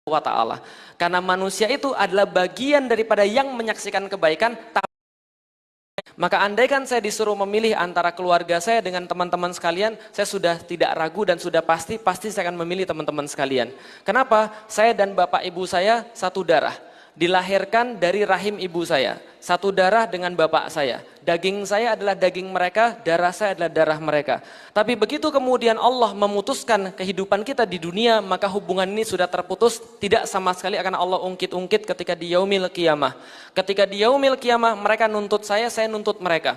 wa ta'ala. Karena manusia itu adalah bagian daripada yang menyaksikan kebaikan. Maka andaikan saya disuruh memilih antara keluarga saya dengan teman-teman sekalian, saya sudah tidak ragu dan sudah pasti saya akan memilih teman-teman sekalian. Kenapa? Saya dan bapak ibu saya satu darah. Dilahirkan dari rahim ibu saya. Satu darah dengan bapak saya. Daging saya adalah daging mereka, darah saya adalah darah mereka. Tapi begitu kemudian Allah memutuskan kehidupan kita di dunia, maka hubungan ini sudah terputus, tidak sama sekali akan Allah ungkit-ungkit ketika di yaumil qiyamah. Ketika di yaumil qiyamah mereka nuntut saya nuntut mereka.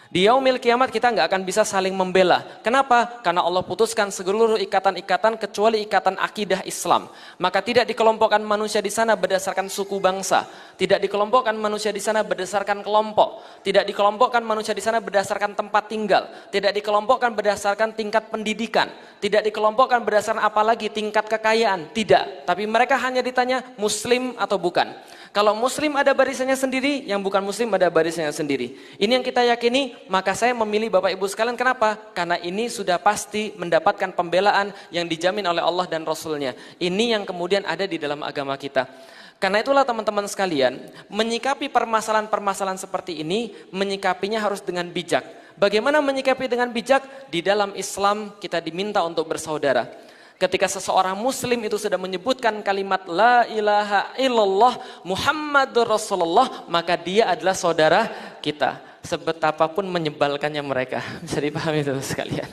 Di yaumil kiamat kita nggak akan bisa saling membela. Kenapa? Karena Allah putuskan seluruh ikatan-ikatan kecuali ikatan akidah Islam. Maka tidak dikelompokkan manusia di sana berdasarkan suku bangsa, tidak dikelompokkan manusia di sana berdasarkan kelompok, tidak dikelompokkan manusia di sana berdasarkan tempat tinggal, tidak dikelompokkan berdasarkan tingkat pendidikan, tidak dikelompokkan berdasarkan apalagi tingkat kekayaan, tidak. Tapi mereka hanya ditanya muslim atau bukan. Kalau muslim ada barisannya sendiri, yang bukan muslim ada barisannya sendiri. Ini yang kita yakini, maka saya memilih Bapak Ibu sekalian. Kenapa? Karena ini sudah pasti mendapatkan pembelaan yang dijamin oleh Allah dan Rasulnya. Ini yang kemudian ada di dalam agama kita. Karena itulah teman-teman sekalian, menyikapi permasalahan-permasalahan seperti ini, menyikapinya harus dengan bijak. Bagaimana menyikapi dengan bijak? Di dalam Islam kita diminta untuk bersaudara. Ketika seseorang muslim itu sudah menyebutkan kalimat la ilaha illallah Muhammadur Rasulullah, maka dia adalah saudara kita. Sebetapapun menyebalkannya mereka. Bisa dipahami itu sekalian.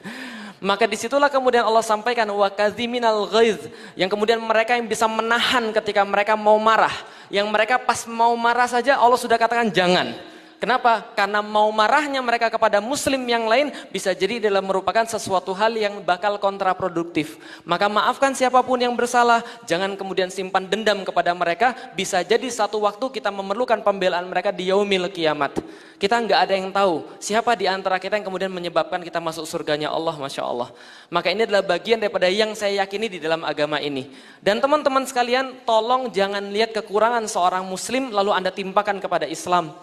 Maka disitulah kemudian Allah sampaikan wa kadziminal ghaiz, yang kemudian mereka yang bisa menahan ketika mereka mau marah. Yang mereka pas mau marah saja Allah sudah katakan jangan. Kenapa? Karena mau marahnya mereka kepada muslim yang lain bisa jadi adalah merupakan sesuatu hal yang bakal kontraproduktif. Maka maafkan siapapun yang bersalah, jangan kemudian simpan dendam kepada mereka. Bisa jadi satu waktu kita memerlukan pembelaan mereka di yaumil kiamat. Kita nggak ada yang tahu siapa di antara kita yang kemudian menyebabkan kita masuk surganya Allah, Masya Allah. Maka ini adalah bagian daripada yang saya yakini di dalam agama ini. Dan teman-teman sekalian, tolong jangan lihat kekurangan seorang muslim lalu Anda timpakan kepada Islam.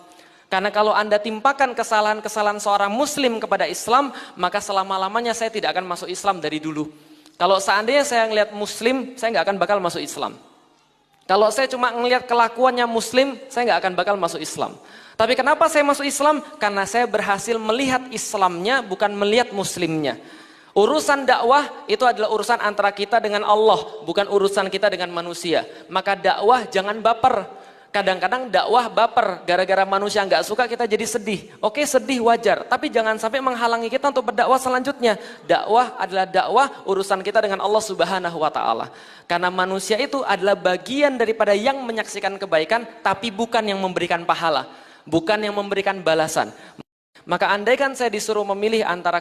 Karena kalau Anda timpakan kesalahan-kesalahan seorang muslim kepada Islam, maka selama-lamanya saya tidak akan masuk Islam dari dulu. Kalau seandainya saya ngelihat muslim, saya nggak akan bakal masuk Islam. Kalau saya cuma ngelihat kelakuannya muslim, saya nggak akan bakal masuk Islam. Tapi kenapa saya masuk Islam? Karena saya berhasil melihat Islamnya, bukan melihat muslimnya. Urusan dakwah itu adalah urusan antara kita dengan Allah, bukan urusan kita dengan manusia. Maka dakwah jangan baper. Kadang-kadang dakwah baper, gara-gara manusia nggak suka kita jadi sedih. Oke, sedih wajar, tapi jangan sampai menghalangi kita untuk berdakwah selanjutnya. Dakwah adalah dakwah urusan kita dengan Allah Subhanahu wa Ta'ala. Karena manusia itu adalah bagian daripada yang menyaksikan kebaikan, tapi bukan yang memberikan pahala, bukan yang memberikan balasan. Maka andaikan saya disuruh memilih antara